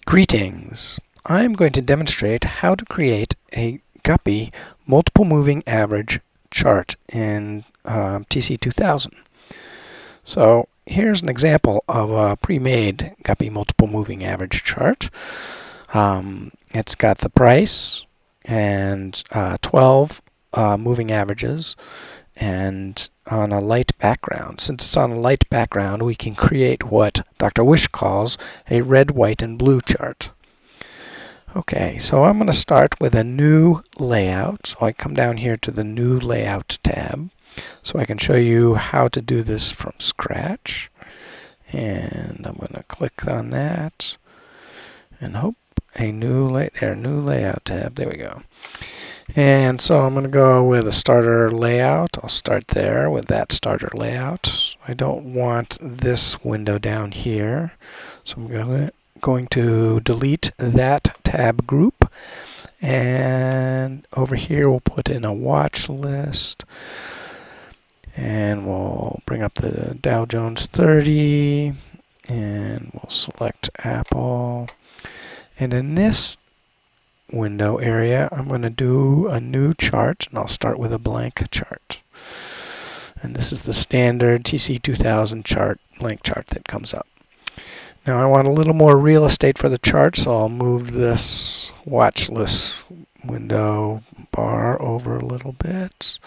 Greetings. I'm going to demonstrate how to create a Guppy multiple moving average chart in TC2000. So here's an example of a pre-made Guppy multiple moving average chart. It's got the price and 12 moving averages and on a light background. Since it's on a light background, we can create what Dr. Wish calls a red, white, and blue chart. Okay, so I'm going to start with a new layout. So I come down here to the new layout tab so I can show you how to do this from scratch. And I'm going to click on that and hope a new layout tab. There we go. And so I'm going to go with a starter layout. I'll start there with that starter layout. I don't want this window down here, so I'm going to delete that tab group. And over here we'll put in a watch list. And we'll bring up the Dow Jones 30. And we'll select Apple. And in this window area, I'm going to do a new chart, and I'll start with a blank chart. And this is the standard TC2000 chart, blank chart that comes up. Now I want a little more real estate for the chart, so I'll move this watch list window bar over a little bit.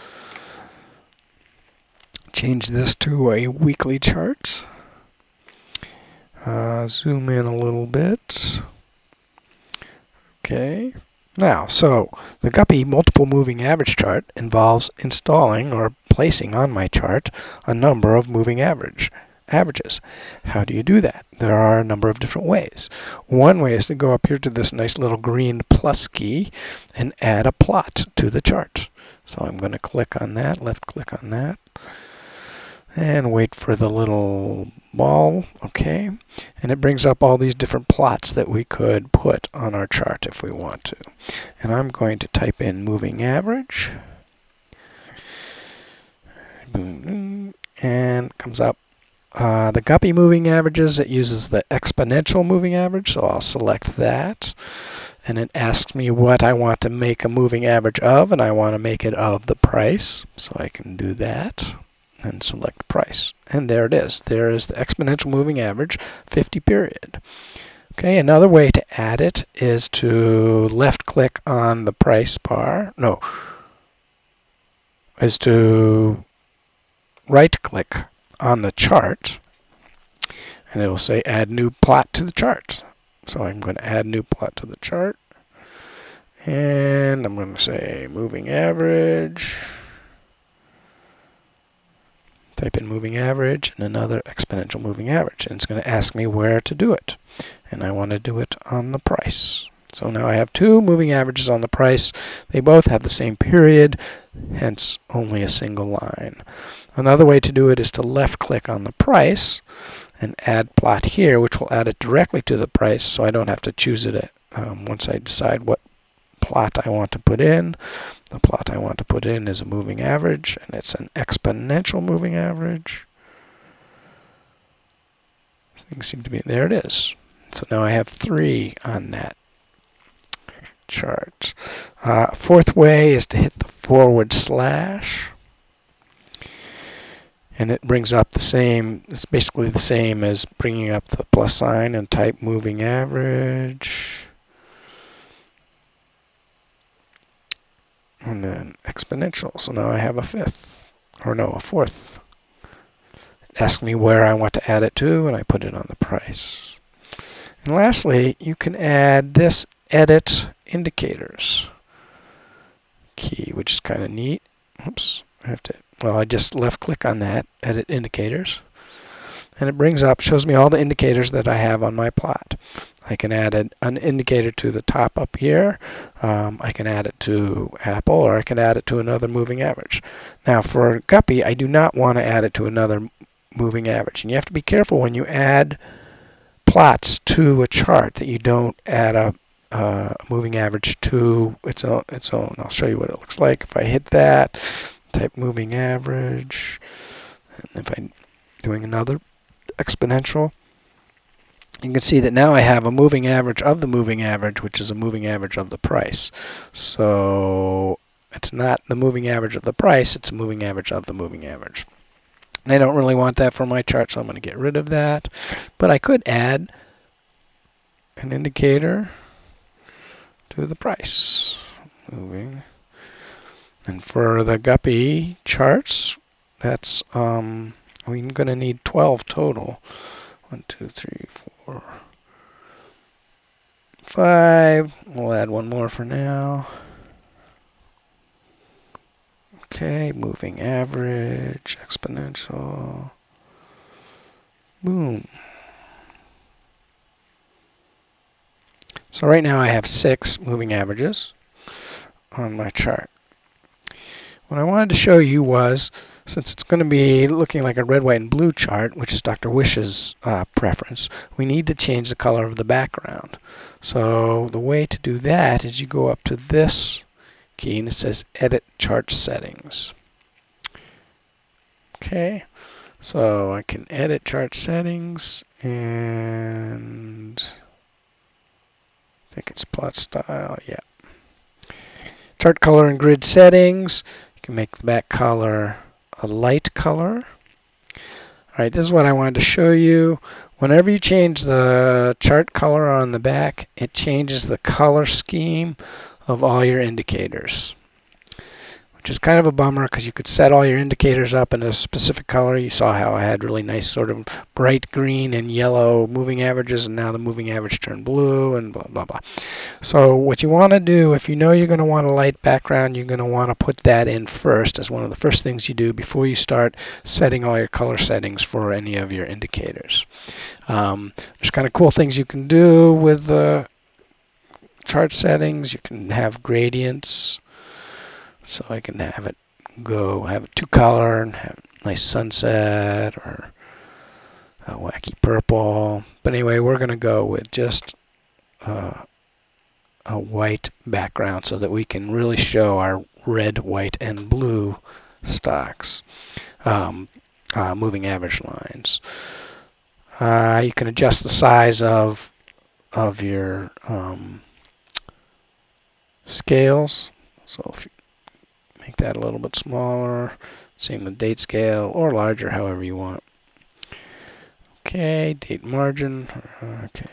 Change this to a weekly chart. Zoom in a little bit. Okay. Now, so the Guppy multiple moving average chart involves installing or placing on my chart a number of moving averages. How do you do that? There are a number of different ways. One way is to go up here to this nice little green plus key and add a plot to the chart. So I'm going to click on that, left click on that, and wait for the little ball. Okay, and it brings up all these different plots that we could put on our chart if we want to. And I'm going to type in moving average, and it comes up the Guppy moving averages. It uses the exponential moving average, so I'll select that, and it asks me what I want to make a moving average of, and I want to make it of the price, so I can do that and select price. And there it is. There is the exponential moving average, 50 period. Okay, another way to add it is to left click on the price bar. No, is to right click on the chart, and it will say add new plot to the chart. So I'm going to add new plot to the chart, and I'm going to say moving average. Type in moving average and another exponential moving average, and it's going to ask me where to do it, and I want to do it on the price. So now I have two moving averages on the price. They both have the same period, hence only a single line. Another way to do it is to left click on the price and add plot here, which will add it directly to the price, so I don't have to choose it once I decide what plot I want to put in. The plot I want to put in is a moving average, and it's an exponential moving average. Things seem to be, there it is. So now I have 3 on that chart. Fourth way is to hit the /, and it brings up the same, it's basically the same as bringing up the plus sign and type moving average. And then exponential. So now I have a fourth. It asks me where I want to add it to, and I put it on the price. And lastly, you can add this edit indicators key, which is kind of neat. Oops, I just left click on that, edit indicators. And it brings up, shows me all the indicators that I have on my plot. I can add an indicator to the top up here. I can add it to Apple, or I can add it to another moving average. Now for Guppy, I do not want to add it to another moving average. And you have to be careful when you add plots to a chart that you don't add a moving average to its own. I'll show you what it looks like. If I hit that, type moving average, and if I'm doing another exponential, you can see that now I have a moving average of the moving average, which is a moving average of the price. So it's not the moving average of the price, it's a moving average of the moving average. And I don't really want that for my chart, so I'm going to get rid of that. But I could add an indicator to the price. Moving. And for the Guppy charts, that's we're going to need 12 total. 1, 2, 3, 4, 5. We'll add one more for now. Okay, moving average, exponential. Boom. So right now I have 6 moving averages on my chart. What I wanted to show you was, since it's going to be looking like a red, white, and blue chart, which is Dr. Wish's preference, we need to change the color of the background. So the way to do that is you go up to this key and it says Edit Chart Settings. Okay, so I can edit chart settings, and I think it's plot style, yeah. Chart color and grid settings. You can make the back color a light color. Alright, this is what I wanted to show you. Whenever you change the chart color on the back, it changes the color scheme of all your indicators, which is kind of a bummer because you could set all your indicators up in a specific color. You saw how I had really nice sort of bright green and yellow moving averages, and now the moving average turned blue and blah, blah, blah. So what you want to do, if you know you're going to want a light background, you're going to want to put that in first as one of the first things you do before you start setting all your color settings for any of your indicators. There's kind of cool things you can do with the chart settings. You can have gradients. So I can have it have a 2-color and have a nice sunset or a wacky purple. But anyway, we're going to go with just a white background so that we can really show our red, white, and blue stocks, moving average lines. You can adjust the size of your scales. So if you make that a little bit smaller, same with date scale, or larger, however you want. Okay, date margin. Okay.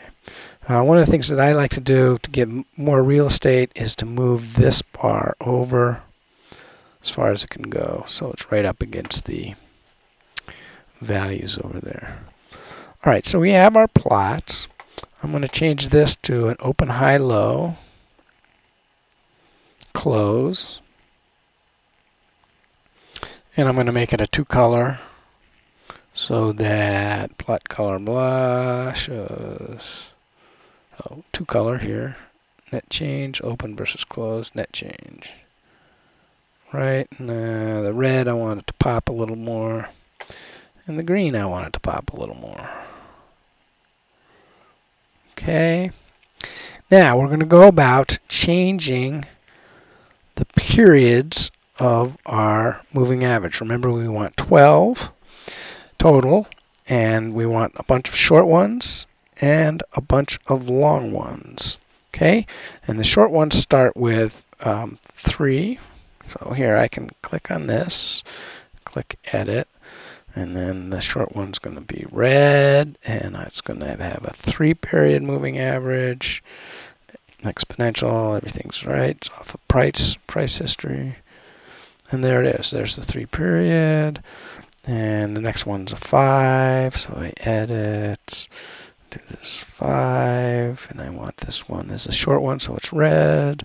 One of the things that I like to do to get more real estate is to move this bar over as far as it can go, so it's right up against the values over there. All right, so we have our plots. I'm going to change this to an open, high, low, close. And I'm going to make it a 2-color so that plot color blah shows 2-color here. Net change, open versus closed, net change. Right, and the red I want it to pop a little more. And the green I want it to pop a little more. Okay. Now we're going to go about changing the periods of our moving average. Remember, we want 12 total, and we want a bunch of short ones and a bunch of long ones. Okay, and the short ones start with 3. So here I can click on this, click edit, and then the short one's going to be red, and it's going to have a 3-period moving average, exponential, everything's right. It's off of price history. And there it is. There's the 3-period. And the next one's a 5. So I edit, do this 5. And I want this one as a short one, so it's red.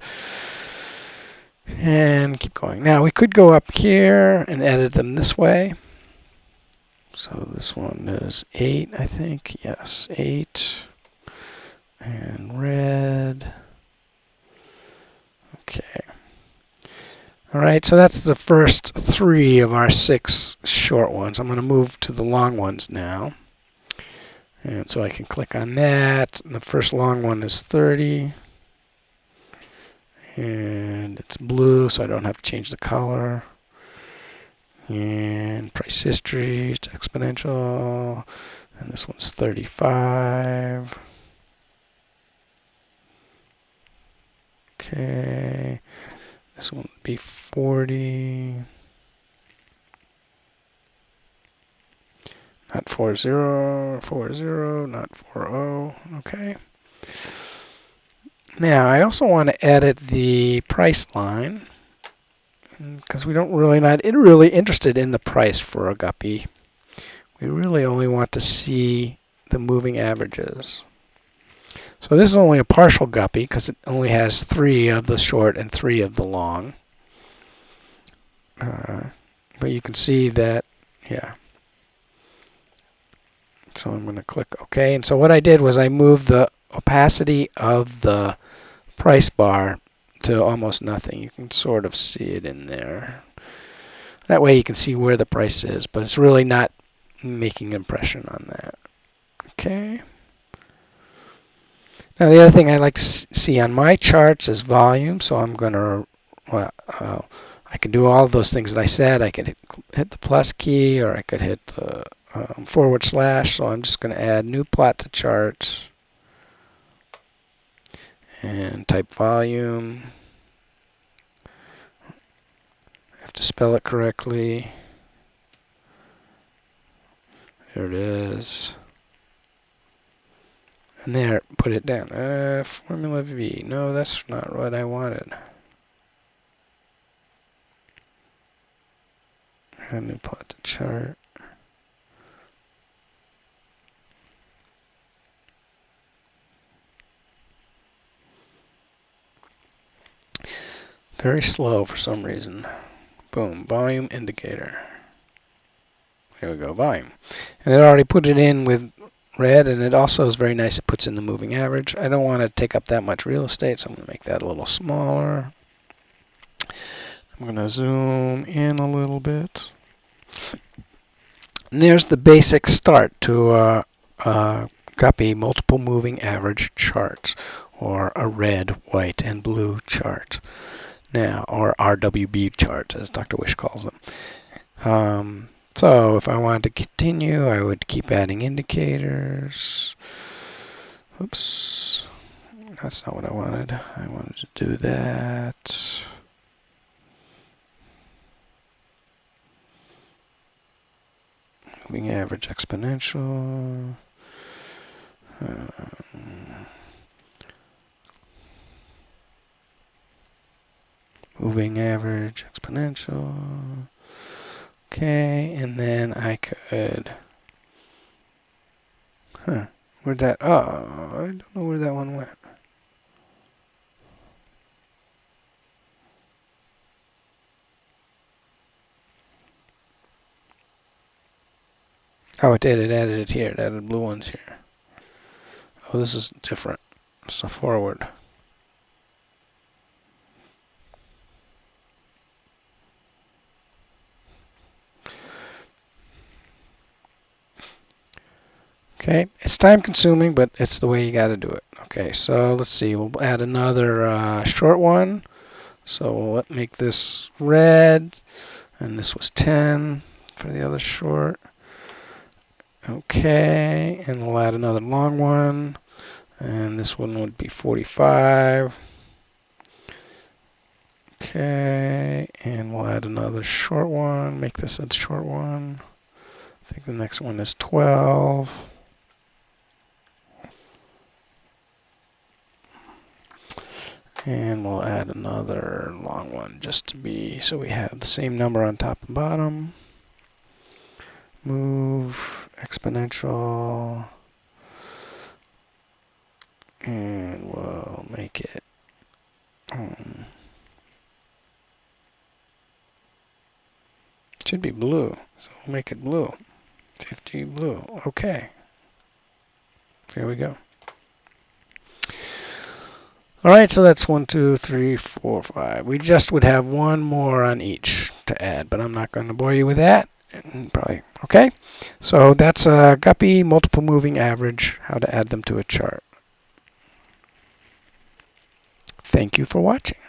And keep going. Now we could go up here and edit them this way. So this one is 8, I think. Yes, 8. And red. Okay. All right, so that's the first 3 of our 6 short ones. I'm going to move to the long ones now. And so I can click on that. And the first long one is 30. And it's blue, so I don't have to change the color. And price history, it's exponential. And this one's 35. Okay. This one would be 40. Not 40, not 40. Okay. Now, I also want to edit the price line because we don't not really interested in the price for a Guppy. We really only want to see the moving averages. So this is only a partial Guppy because it only has 3 of the short and 3 of the long. But you can see that, yeah. So I'm going to click OK. And so what I did was I moved the opacity of the price bar to almost nothing. You can sort of see it in there. That way you can see where the price is, but it's really not making an impression on that. Okay. Now the other thing I like to see on my charts is volume. So I'm going to, well, I can do all of those things that I said. I could hit the plus key, or I could hit the /. So I'm just going to add new plot to charts and type volume. I have to spell it correctly. There it is. And there, put it down. Formula V. No, that's not what I wanted. Add new plot to chart. Very slow for some reason. Boom, volume indicator. There we go, volume. And it already put it in with red, and it also is very nice. It puts in the moving average. I don't want to take up that much real estate, so I'm going to make that a little smaller. I'm going to zoom in a little bit. And there's the basic start to Guppy multiple moving average charts, or a red, white, and blue chart. Now, or RWB charts, as Dr. Wish calls them. So if I wanted to continue, I would keep adding indicators. Oops, that's not what I wanted. I wanted to do that. Moving average exponential. Moving average exponential. Okay, and then I could, where'd that, oh, I don't know where that one went. Oh, it did, it added it here, it added blue ones here. Oh, this is different, it's a forward. Okay, it's time consuming, but it's the way you got to do it. Okay, so let's see, we'll add another short one. So we'll make this red, and this was 10 for the other short. Okay, and we'll add another long one, and this one would be 45. Okay, and we'll add another short one, make this a short one. I think the next one is 12. And we'll add another long one just to be, so we have the same number on top and bottom. Move, exponential, and we'll make it, it should be blue, so we'll make it blue. 50 blue, okay. There we go. All right, so that's 1, 2, 3, 4, 5. We just would have one more on each to add, but I'm not going to bore you with that. Probably, okay? So that's a Guppy multiple moving average, how to add them to a chart. Thank you for watching.